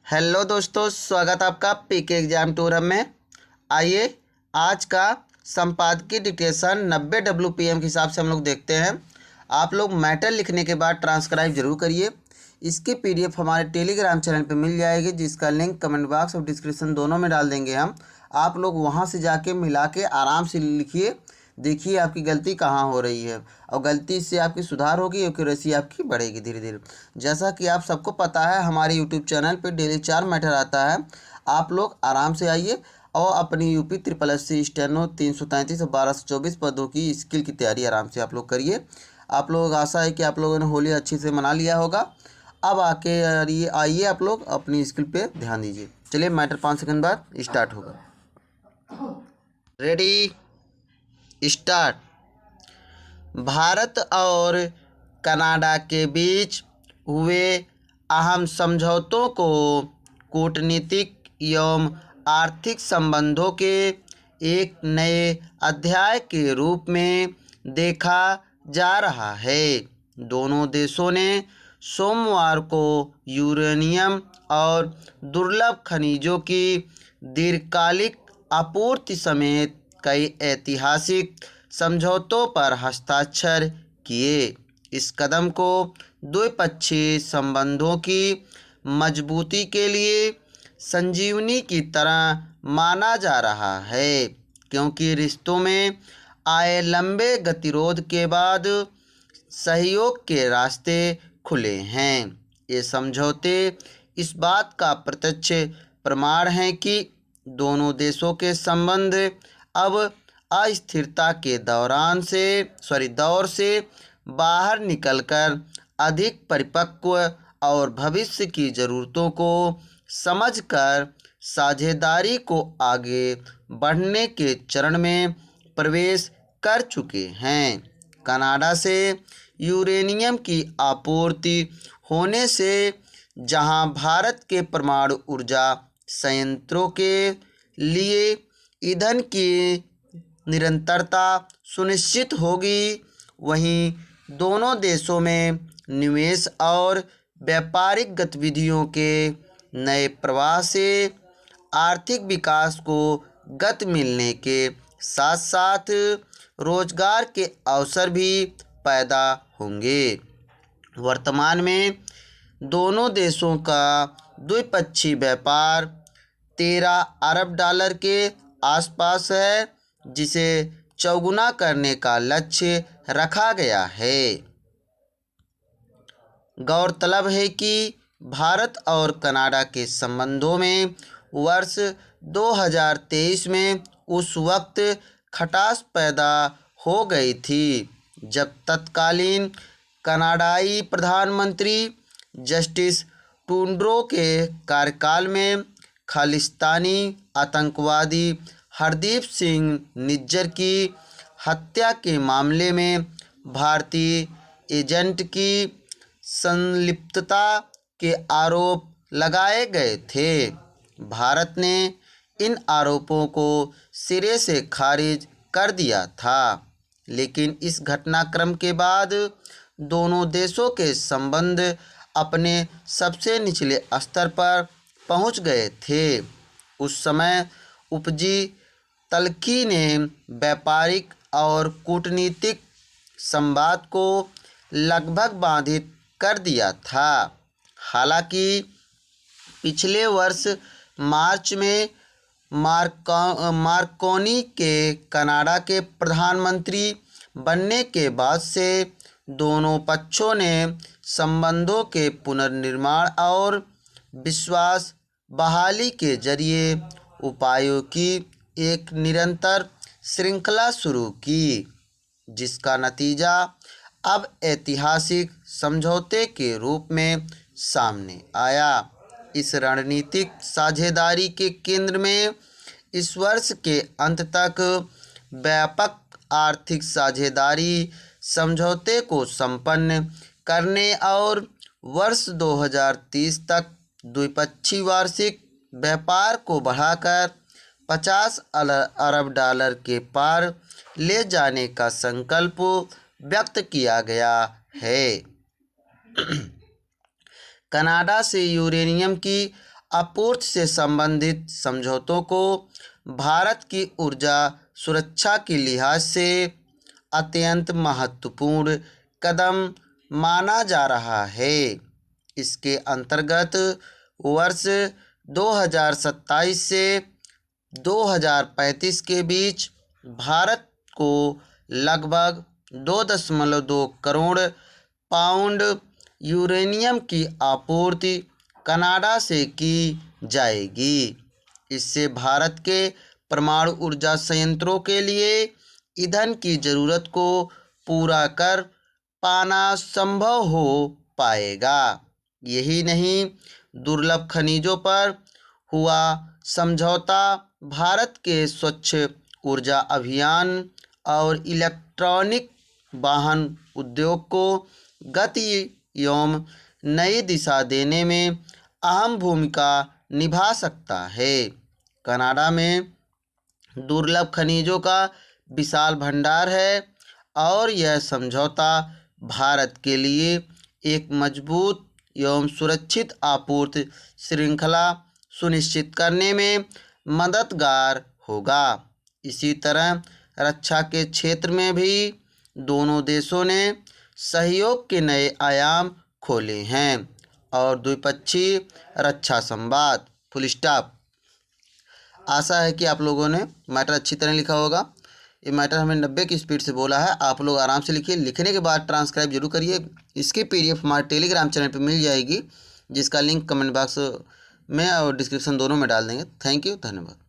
Hello दोस्तों, स्वागत है आपका पीके एग्जाम टूर में। आइए आज का संपादकीय डिक्टेशन 90 WPM के हिसाब से हम लोग देखते हैं। आप लोग मैटर लिखने के बाद ट्रांसक्राइब जरूर करिए। इसकी PDF हमारे टेलीग्राम चैनल पे मिल जाएगी, जिसका लिंक कमेंट बॉक्स और डिस्क्रिप्शन दोनों में डाल देंगे हम। आप लोग वहाँ से जाके मिला के आराम से लिखिए, देखिए आपकी गलती कहाँ हो रही है और गलती से आपकी सुधार होगी, एक्यूरेसी आपकी बढ़ेगी धीरे धीरे। जैसा कि आप सबको पता है, हमारे यूट्यूब चैनल पे डेली 4 मैटर आता है। आप लोग आराम से आइए और अपनी यूपी SSSC स्टेनो 333 और 1224 पदों की स्किल की तैयारी आराम से आप लोग करिए। आप लोग आशा है कि आप लोगों ने होली अच्छे से मना लिया होगा। अब आके आइए आप लोग अपनी स्किल पे ध्यान दीजिए। चलिए मैटर 5 सेकंड बाद स्टार्ट होगा। Ready start. भारत और कनाडा के बीच हुए अहम समझौतों को कूटनीतिक एवं आर्थिक संबंधों के एक नए अध्याय के रूप में देखा जा रहा है। दोनों देशों ने सोमवार को यूरेनियम और दुर्लभ खनिजों की दीर्घकालिक आपूर्ति समेत कई ऐतिहासिक समझौतों पर हस्ताक्षर किए। इस कदम को द्विपक्षीय संबंधों की मजबूती के लिए संजीवनी की तरह माना जा रहा है, क्योंकि रिश्तों में आए लंबे गतिरोध के बाद सहयोग के रास्ते खुले हैं। ये समझौते इस बात का प्रत्यक्ष प्रमाण हैं कि दोनों देशों के संबंध अब अस्थिरता के दौर से बाहर निकलकर अधिक परिपक्व और भविष्य की ज़रूरतों को समझकर साझेदारी को आगे बढ़ने के चरण में प्रवेश कर चुके हैं। कनाडा से यूरेनियम की आपूर्ति होने से जहां भारत के परमाणु ऊर्जा संयंत्रों के लिए ईंधन की निरंतरता सुनिश्चित होगी, वहीं दोनों देशों में निवेश और व्यापारिक गतिविधियों के नए प्रवाह से आर्थिक विकास को गति मिलने के साथ साथ रोजगार के अवसर भी पैदा होंगे। वर्तमान में दोनों देशों का द्विपक्षीय व्यापार 13 अरब डॉलर के आसपास है, जिसे चौगुना करने का लक्ष्य रखा गया है। गौरतलब है कि भारत और कनाडा के संबंधों में वर्ष 2023 में उस वक्त खटास पैदा हो गई थी जब तत्कालीन कनाडाई प्रधानमंत्री जस्टिन ट्रूडो के कार्यकाल में खालिस्तानी आतंकवादी हरदीप सिंह निज्जर की हत्या के मामले में भारतीय एजेंट की संलिप्तता के आरोप लगाए गए थे। भारत ने इन आरोपों को सिरे से खारिज कर दिया था, लेकिन इस घटनाक्रम के बाद दोनों देशों के संबंध अपने सबसे निचले स्तर पर पहुंच गए थे। उस समय उपजी तल्खी ने व्यापारिक और कूटनीतिक संवाद को लगभग बाधित कर दिया था। हालांकि पिछले वर्ष मार्च में मार्कोनी के कनाडा के प्रधानमंत्री बनने के बाद से दोनों पक्षों ने संबंधों के पुनर्निर्माण और विश्वास बहाली के जरिए उपायों की एक निरंतर श्रृंखला शुरू की, जिसका नतीजा अब ऐतिहासिक समझौते के रूप में सामने आया। इस रणनीतिक साझेदारी के केंद्र में इस वर्ष के अंत तक व्यापक आर्थिक साझेदारी समझौते को संपन्न करने और वर्ष 2030 तक द्विपक्षीय वार्षिक व्यापार को बढ़ाकर 50 अरब डॉलर के पार ले जाने का संकल्प व्यक्त किया गया है। कनाडा से यूरेनियम की आपूर्ति से संबंधित समझौतों को भारत की ऊर्जा सुरक्षा के लिहाज से अत्यंत महत्वपूर्ण कदम माना जा रहा है। इसके अंतर्गत वर्ष 2027 से 2035 के बीच भारत को लगभग 2.2 करोड़ पाउंड यूरेनियम की आपूर्ति कनाडा से की जाएगी। इससे भारत के परमाणु ऊर्जा संयंत्रों के लिए ईंधन की ज़रूरत को पूरा कर पाना संभव हो पाएगा। यही नहीं, दुर्लभ खनिजों पर हुआ समझौता भारत के स्वच्छ ऊर्जा अभियान और इलेक्ट्रॉनिक वाहन उद्योग को गति एवं नई दिशा देने में अहम भूमिका निभा सकता है। कनाडा में दुर्लभ खनिजों का विशाल भंडार है और यह समझौता भारत के लिए एक मजबूत एवं सुरक्षित आपूर्ति श्रृंखला सुनिश्चित करने में मददगार होगा। इसी तरह रक्षा के क्षेत्र में भी दोनों देशों ने सहयोग के नए आयाम खोले हैं और द्विपक्षीय रक्षा संवाद। Full stop. आशा है कि आप लोगों ने मैटर अच्छी तरह लिखा होगा। ये मैटर हमें 90 की स्पीड से बोला है, आप लोग आराम से लिखिए। लिखने के बाद ट्रांसक्राइब जरूर करिए। इसकी PDF हमारे टेलीग्राम चैनल पे मिल जाएगी, जिसका लिंक कमेंट बॉक्स में और डिस्क्रिप्शन दोनों में डाल देंगे। थैंक यू, धन्यवाद।